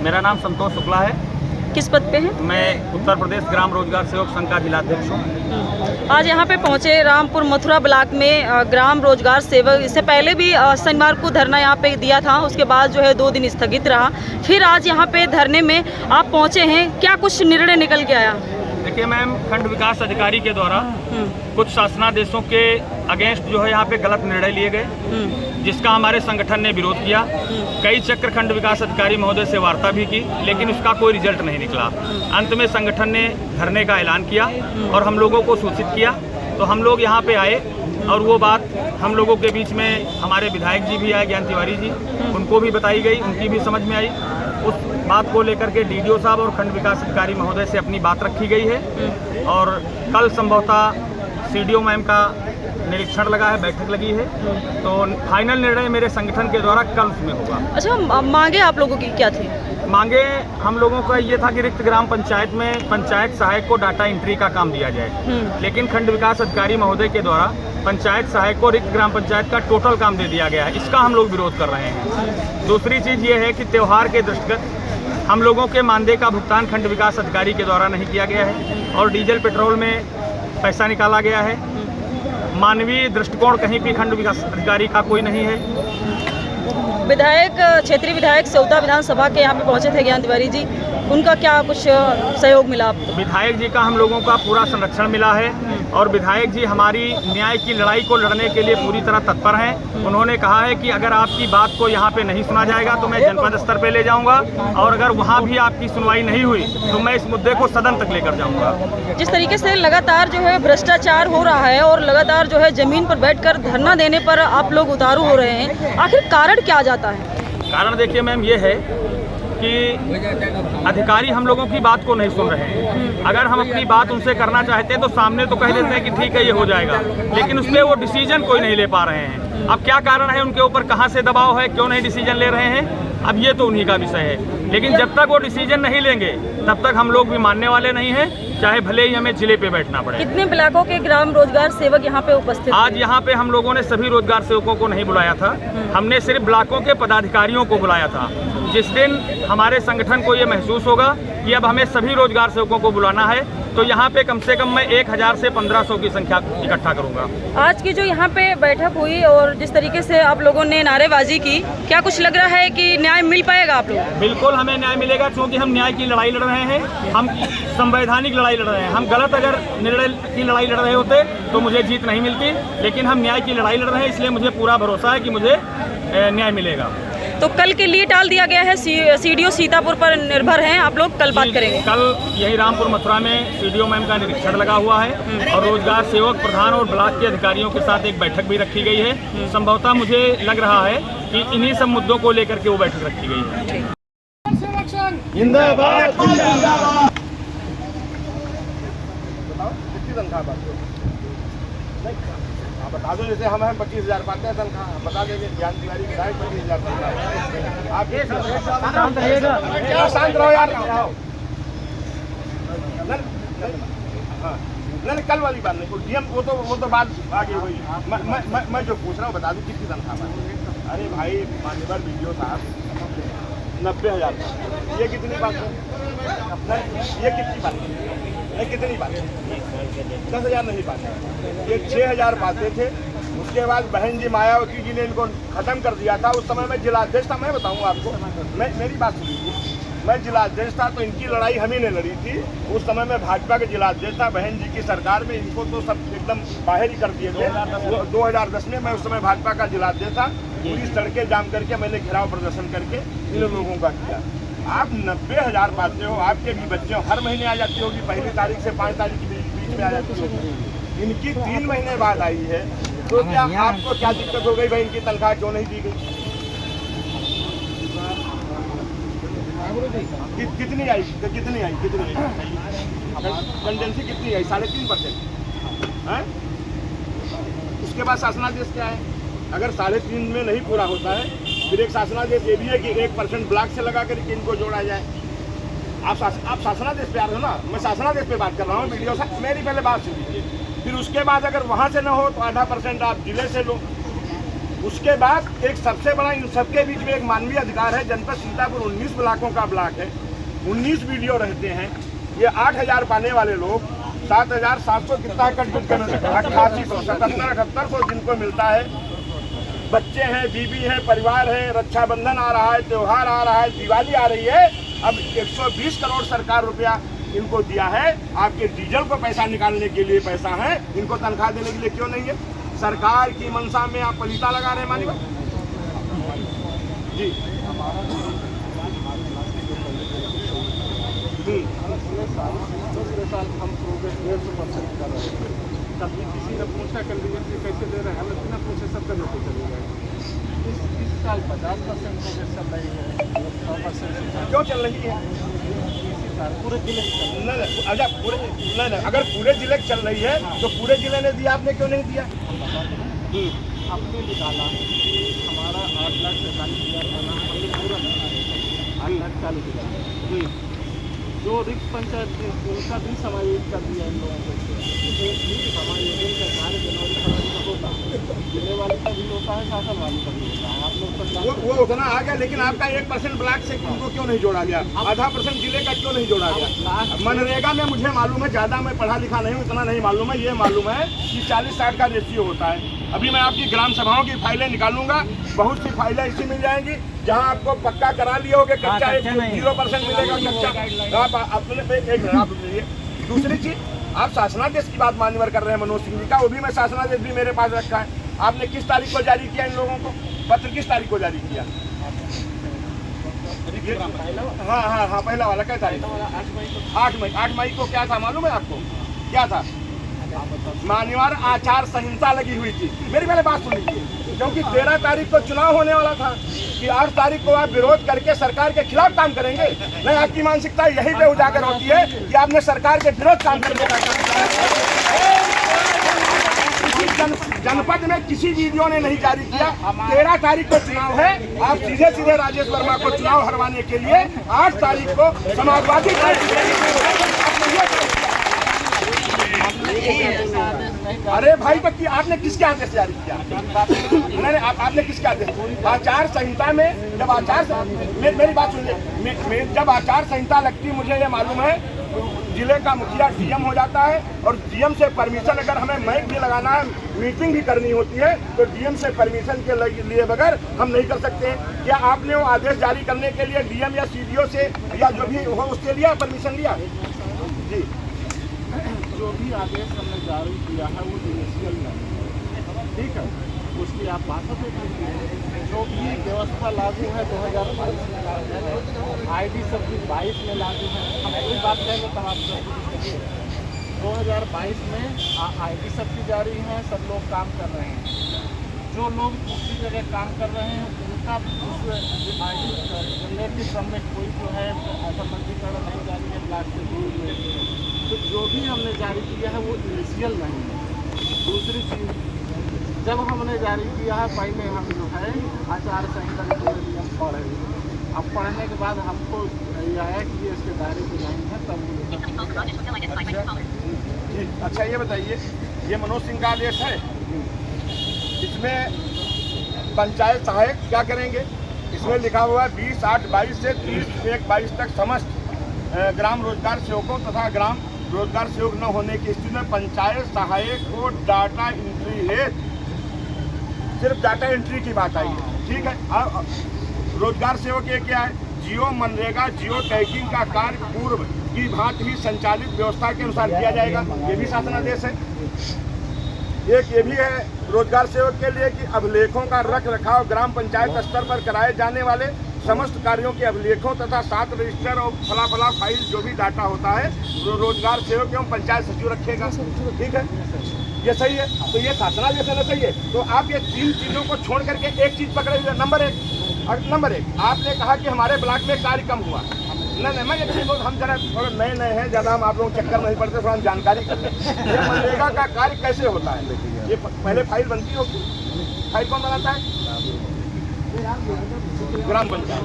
मेरा नाम संतोष शुक्ला है। किस पद पे हैं? मैं उत्तर प्रदेश ग्राम रोजगार सेवक संघ का जिलाध्यक्ष हूँ। आज यहाँ पे पहुँचे रामपुर मथुरा ब्लॉक में ग्राम रोजगार सेवक। इससे पहले भी शनिवार को धरना यहाँ पे दिया था, उसके बाद जो है 2 दिन स्थगित रहा। फिर आज यहाँ पे धरने में आप पहुँचे हैं, क्या कुछ निर्णय निकल के आया? देखिए मैम, खंड विकास अधिकारी के द्वारा कुछ शासनादेशों के अगेंस्ट जो है यहाँ पे गलत निर्णय लिए गए, जिसका हमारे संगठन ने विरोध किया। कई चक्र खंड विकास अधिकारी महोदय से वार्ता भी की, लेकिन उसका कोई रिजल्ट नहीं निकला। अंत में संगठन ने धरने का ऐलान किया और हम लोगों को सूचित किया। तो हम लोग यहाँ पे आए और वो बात हम लोगों के बीच में हमारे विधायक जी भी आए, ज्ञान तिवारी जी, उनको भी बताई गई, उनकी भी समझ में आई। उस बात को लेकर के डीडीओ साहब और खंड विकास अधिकारी महोदय से अपनी बात रखी गई है और कल संभवतः सीडीओ मैम का निरीक्षण लगा है, बैठक लगी है, तो फाइनल निर्णय मेरे संगठन के द्वारा कल उसमें होगा। अच्छा, मांगे आप लोगों की क्या थी? मांगे हम लोगों का ये था कि रिक्त ग्राम पंचायत में पंचायत सहायक को डाटा एंट्री का काम दिया जाए, लेकिन खंड विकास अधिकारी महोदय के द्वारा पंचायत सहायक को रिक्त ग्राम पंचायत का टोटल काम दे दिया गया है। इसका हम लोग विरोध कर रहे हैं। दूसरी चीज़ ये है कि त्यौहार के दृष्टिगत हम लोगों के मानदेय का भुगतान खंड विकास अधिकारी के द्वारा नहीं किया गया है और डीजल पेट्रोल में पैसा निकाला गया है। मानवीय दृष्टिकोण कहीं भी खंड विकास अधिकारी का कोई नहीं है। विधायक, क्षेत्रीय विधायक सेवता विधानसभा के यहाँ पे पहुँचे थे ज्ञान तिवारी जी, उनका क्या कुछ सहयोग मिला आपको? विधायक जी का हम लोगों का पूरा संरक्षण मिला है और विधायक जी हमारी न्याय की लड़ाई को लड़ने के लिए पूरी तरह तत्पर हैं। उन्होंने कहा है कि अगर आपकी बात को यहाँ पे नहीं सुना जाएगा तो मैं जनपद स्तर पे ले जाऊंगा और अगर वहाँ भी आपकी सुनवाई नहीं हुई तो मैं इस मुद्दे को सदन तक लेकर जाऊंगा। जिस तरीके से लगातार जो है भ्रष्टाचार हो रहा है और लगातार जो है जमीन पर बैठकर धरना देने पर आप लोग उतारू हो रहे हैं, आखिर कारण क्या जाता है? कारण देखिए मैम, ये है कि अधिकारी हम लोगों की बात को नहीं सुन रहे हैं। अगर हम अपनी बात उनसे करना चाहते हैं तो सामने तो कह देते हैं कि ठीक है ये हो जाएगा, लेकिन उसमें वो डिसीजन कोई नहीं ले पा रहे हैं। अब क्या कारण है उनके ऊपर, कहाँ से दबाव है, क्यों नहीं डिसीजन ले रहे हैं, अब ये तो उन्हीं का विषय है। लेकिन जब तक वो डिसीजन नहीं लेंगे तब तक हम लोग भी मानने वाले नहीं हैं, चाहे भले ही हमें जिले पे बैठना पड़े। कितने ब्लॉकों के ग्राम रोजगार सेवक यहाँ पे उपस्थित? आज यहाँ पे हम लोगों ने सभी रोजगार सेवकों को नहीं बुलाया था, हमने सिर्फ ब्लॉकों के पदाधिकारियों को बुलाया था। जिस दिन हमारे संगठन को ये महसूस होगा कि अब हमें सभी रोजगार सेवकों को बुलाना है तो यहाँ पे कम से कम मैं 1000 से 1500 की संख्या इकट्ठा करूँगा। आज की जो यहाँ पे बैठक हुई और जिस तरीके से आप लोगों ने नारेबाजी की, क्या कुछ लग रहा है कि न्याय मिल पाएगा आप लोग? बिल्कुल हमें न्याय मिलेगा, क्योंकि हम न्याय की लड़ाई लड़ रहे हैं, हम संवैधानिक लड़ाई लड़ रहे हैं। हम गलत अगर निर्णय की लड़ाई लड़ रहे होते तो मुझे जीत नहीं मिलती, लेकिन हम न्याय की लड़ाई लड़ रहे हैं, इसलिए मुझे पूरा भरोसा है कि मुझे न्याय मिलेगा। तो कल के लिए टाल दिया गया है, सीडीओ सीतापुर पर निर्भर हैं आप लोग, कल बात करेंगे? कल यही रामपुर मथुरा में सीडीओ मैम का निरीक्षण लगा हुआ है और रोजगार सेवक प्रधान और ब्लॉक के अधिकारियों के साथ एक बैठक भी रखी गई है। संभवतः मुझे लग रहा है कि इन्हीं सब मुद्दों को लेकर के वो बैठक रखी गई है। जिंदाबाद जिंदाबाद। बता दो, जैसे हम हैं 25,000 पाते हैं तनख्वाह, बता देंगे ज्ञान तिवारी विधायक 25,000 तनख्वाह। आप शांत रहो यार। नहीं, कल वाली बात नहीं, डीएम वो तो बात आगे हुई। मैं जो पूछ रहा हूँ बता दूँ कितनी तनख्वाह? अरे भाई मान्यवर वीडियो साहब 90,000। ये कितनी बात है? ये कितनी बात है? ये कितनी बात है? 10,000 नहीं पाते, ये 6,000 पाते थे। उसके बाद बहन जी मायावती जी ने इनको खत्म कर दिया था। उस समय मैं जिलाध्यक्ष था, मैं बताऊंगा आपको, मेरी बात सुनिए, मैं जिलाध्यक्ष था तो इनकी लड़ाई हम ही ने लड़ी थी। उस समय मैं भाजपा के जिलाध्यक्ष था, बहन जी की सरकार में इनको तो सब एकदम बाहर ही कर दिए थे। 2010 में मैं उस समय भाजपा का जिलाध्यक्ष था, पूरी सड़कें जाम करके मैंने घेराव प्रदर्शन करके इन लोगों का किया। आप 90,000 पाते हो, आपके भी बच्चे हर महीने आ जाती होगी, 1 तारीख से 5 तारीख के बीच में आ जाती होगी। इनकी 3 महीने बाद आई है, तो क्या आपको क्या दिक्कत हो गई भाई? इनकी तनख्वाह क्यों नहीं दी गई? कितनी आई? कंडेंसी कितनी आई? 3.5% है। उसके बाद शासनादेश क्या है? अगर 3.5 में नहीं पूरा होता है फिर एक शासनादेश ये भी है कि 1% ब्लॉक से लगा कर इनको जोड़ा जाए। आप शासनादेश पे आ रहे हो ना, मैं शासनादेश पे बात कर रहा हूँ। वीडियो से मेरी पहले बात सुन लीजिए, फिर उसके बाद अगर वहाँ से ना हो तो 0.5% आप जिले से लो। उसके बाद एक सबसे बड़ा इन सबके बीच में एक मानवीय अधिकार है। जनपद सीतापुर 19 ब्लॉकों का ब्लॉक है, 19 वीडियो रहते हैं। ये 8,000 पाने वाले लोग 7,700 कितना कट 8800 7700 जिनको मिलता है। बच्चे हैं, बीबी हैं, परिवार है, रक्षाबंधन आ रहा है, त्योहार आ रहा है, दिवाली आ रही है। अब 120 करोड़ सरकार रुपया इनको दिया है। आपके डीजल को पैसा निकालने के लिए पैसा है, इनको तनख्वाह देने के लिए क्यों नहीं है? सरकार की मंशा में आप पलीता लगा रहे हैं मानिक जी। हम प्रोग्रेस 150% कर रहे थे, कभी किसी ने पूछा कैंडिडेट से कैसे दे रहे हैं, हमें बिना पूछे सब करने को चले गए। इस साल 50% प्रोग्रेस चल रही है, 100% क्यों चल रही है? पूरे जिले नहीं, अच्छा पूरे नहीं, अगर पूरे जिले की चल रही है तो पूरे जिले ने दिया, आपने क्यों नहीं दिया? हमने निकाला हमारा 8,47,000 बना, हमने पूरा 8,40,000 जो रिक्त पंचायत थी उनका भी समायोजित कर दिया इन लोगों को। समायोजन का कार्य जनवरी फरवरी का होता है, जिले वाले का भी होता है, शासन वाले का भी होता है। आप लोग वो उतना आ गया, लेकिन आपका 1% ब्लॉक से उनको क्यों नहीं जोड़ा गया? आधा % जिले का क्यों नहीं जोड़ा गया? मनरेगा में मुझे मालूम है, ज़्यादा मैं पढ़ा लिखा नहीं हूँ, इतना नहीं मालूम है। ये मालूम है कि 40-60 का रेशियो होता है। अभी मैं आपकी ग्राम सभाओं की फाइलें निकालूंगा, बहुत सी फाइलें ऐसी मिल जाएंगी जहां आपको पक्का करा लिए होगे, कच्चा 0% मिलेगा कच्चा। आप अपने एक आप दूसरी चीज, आप शासनादेश की बात मान्यवर कर रहे हैं मनोज सिंह जी का, वो भी मैं शासनादेश भी मेरे पास रखा है। आपने किस तारीख को जारी किया इन लोगों को? पत्र किस तारीख को जारी किया? हाँ, पहला वाला क्या तारीख? 8 मई को क्या था मालूम है आपको? क्या था? मान्यवर आचार संहिता लगी हुई थी। मेरी पहले बात सुन लीजिए, क्योंकि 13 तारीख को चुनाव होने वाला था कि 8 तारीख को आप विरोध करके सरकार के खिलाफ काम करेंगे। नहीं, आपकी मानसिकता यहीं पे उजागर होती है कि आपने सरकार के विरोध काम करने का जनपद में किसी वीडियो ने नहीं जारी किया। 13 तारीख को चुनाव है, आप सीधे सीधे राजेश वर्मा को चुनाव हरवाने के लिए 8 तारीख को समाजवादी अरे भाई, तो आपने किसके आदेश जारी किया? नहीं, आपने किसके आदेश? आचार संहिता में जब मेरी बात सुनिए, जब आचार संहिता लगती, मुझे ये मालूम है जिले का मुखिया डीएम हो जाता है, और डीएम से परमिशन, अगर हमें माइक भी लगाना है, मीटिंग भी करनी होती है, तो डीएम से परमिशन के लिए बगैर हम नहीं कर सकते हैं। क्या आपने वो आदेश जारी करने के लिए डीएम या सीडीओ से या जो भी हो उससे लिया, परमिशन लिया? जी, जो भी आदेश हमने जारी किया है वो इनिशियल नहीं, ठीक है, उसकी आप बातों पे कीजिए। जो भी व्यवस्था लागू है 2022 में लागू है, ID सब्जी 22 में लागू है। हम कोई बात कहेंगे तो आप 2022 में ID सब्जी जारी है, सब लोग काम कर रहे हैं। जो लोग दूसरी जगह काम कर रहे हैं उनका उस ID जनरेट के क्रम में कोई जो है ऐसा पंजीकरण नहीं जारी है ब्लॉक से दूर में। तो जो भी हमने जारी किया है वो इनिशियल नहीं है। दूसरी चीज़, जब हमने जारी किया है, पहले हम जो है आचार संहिता के पूरे नियम पढ़े, अब पढ़ने के बाद हमको ये आया कि ये इसके दायरे में नहीं है, तब अच्छा ये बताइए, ये मनोज सिंह का आदेश है, इसमें पंचायत सहायक क्या करेंगे? इसमें लिखा हुआ है 20/8/22 से 30/1/22 तक समस्त ग्राम रोजगार सेवकों तथा ग्राम रोजगार सेवक न होने की स्थिति में पंचायत सहायक को डाटा एंट्री है, सिर्फ डाटा एंट्री की बात आई है, ठीक है। और रोजगार सेवक ये क्या है? जियो मनरेगा जियो टैगिंग का कार्य पूर्व की भांति ही संचालित व्यवस्था के अनुसार किया जाएगा, ये भी शासनादेश है। एक ये भी है रोजगार सेवक के लिए कि अभिलेखों का रख रखाव ग्राम पंचायत स्तर पर कराए जाने वाले समस्त कार्यों के अभिलेखों तथा 7 रजिस्टर और फला फाइल जो भी डाटा होता है रोजगार सेवक एवं पंचायत सचिव रखेगा, ठीक है, ये सही है। तो ये शासनादेश है ना, सही है। तो आप ये 3 चीज़ों को छोड़ करके एक चीज़ पकड़े हुए। नंबर एक आपने कहा कि हमारे ब्लॉक में कार्य कम हुआ। नहीं, मैं ये चीज़ हम जरा थोड़ा नए हैं, ज़्यादा हम आप लोगों चक्कर नहीं पड़ते, थोड़ा हम जानकारी कर लें। ये मनरेगा का कार्य कैसे होता है? ये पहले फाइल बनती होगी, फाइल कौन बनाता है? ग्राम पंचायत।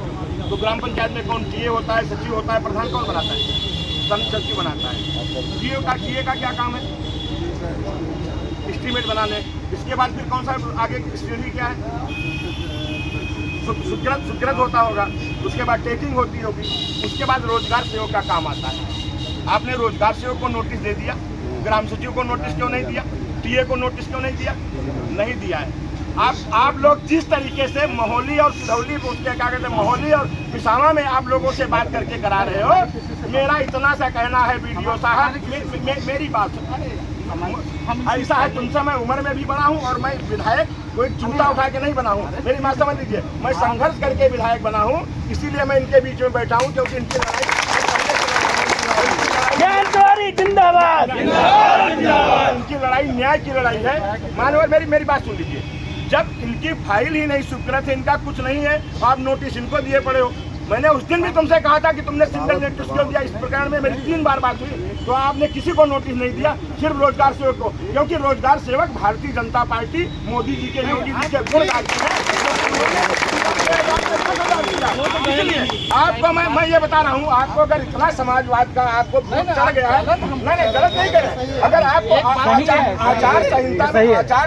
तो ग्राम पंचायत में कौन टीए होता है, सचिव होता है, प्रधान कौन बनाता है? सचिव बनाता है। टीए का क्या काम है? एस्टीमेट बना लें। इसके बाद फिर कौन सा आगे स्टेज क्या है, स्वीकृत होता होगा, उसके बाद टेकिंग होती होगी, उसके बाद रोजगार सेवक का काम आता है। आपने रोजगार सेवक को नोटिस दे दिया, ग्राम सचिव को नोटिस क्यों नहीं दिया, टीए को नोटिस क्यों नहीं दिया? नहीं दिया है। आप लोग जिस तरीके से मोहाली और सिरौली उसके क्या कहते हैं, मोहाली और पिसावा में आप लोगों से बात करके करा रहे हो, मेरा इतना सा कहना है वीडियो साहब, मेरी बात ऐसा है, तुमसे मैं उम्र में भी बड़ा हूँ और मैं विधायक कोई जूता उठा के नहीं बना हूँ, मेरी बात समझ लीजिए। मैं संघर्ष करके विधायक बना हूँ, इसीलिए मैं इनके बीच में बैठा हूँ, क्योंकि इनकी जिंदाबाद, इनकी लड़ाई न्याय की लड़ाई है। मानवर मेरी बात सुन लीजिए, जब इनकी फाइल ही नहीं स्वीकृत है, इनका कुछ नहीं है, आप नोटिस इनको दिए पड़े हो। मैंने उस दिन भी तुमसे कहा था कि तुमने सिंगल नोटिस क्यों दिया, इस प्रकरण में मेरी 3 बार बात हुई, तो आपने किसी को नोटिस नहीं दिया, सिर्फ रोजगार सेवक को, क्योंकि रोजगार सेवक भारतीय जनता पार्टी मोदी जी के, योगी जी के गुणगाती है। आपको मैं ये बता रहा हूँ, आपको अगर इतना समाजवाद का आपको चढ़ गया है, नहीं गलत नहीं कर रहे। अगर आपको आचार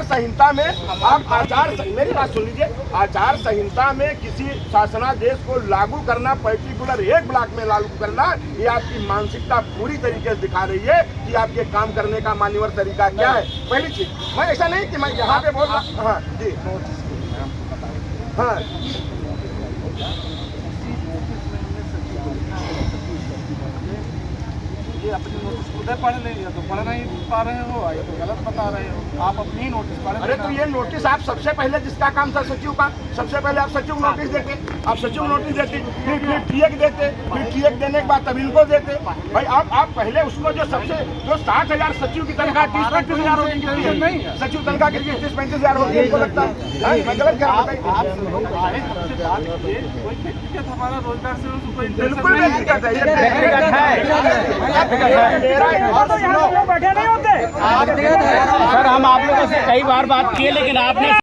संहिता में आप मेरी बात सुन लीजिए, आचार संहिता में किसी शासनादेश को लागू करना, पर्टिकुलर एक ब्लॉक में लागू करना, ये आपकी मानसिकता पूरी तरीके से दिखा रही है कि आपके काम करने का मान्यवर तरीका क्या है। पहली चीज, मैं ऐसा नहीं कि मैं यहाँ पे बोल रहा, हाँ जी, हाँ ये अपनी नोटिस खुद पढ़ लें, या तो पढ़ नहीं पा रहे हो या तो गलत बता रहे हो, आप अपनी नोटिस पढ़। अरे तो ये नोटिस आप सबसे पहले, जिसका काम था सचिव का, सबसे पहले आप सचिव नोटिस देते, आप सचिव नोटिस देते, फिर टीएक देते, फिर टीएक देने के बाद तब इनको देते। भाई आप पहले उसको जो 60,000 सचिव की तनख्वाह 30-35 हज़ार होगी, नहीं सचिव तनख्वाह की 30-35 हज़ार होगी, इनको लगता है मैं गलत कह रहा हमारा रोजगार से बिल्कुल व्यक्तिगत है, सर हम आप लोगों से कई बार बात की है, लेकिन आपने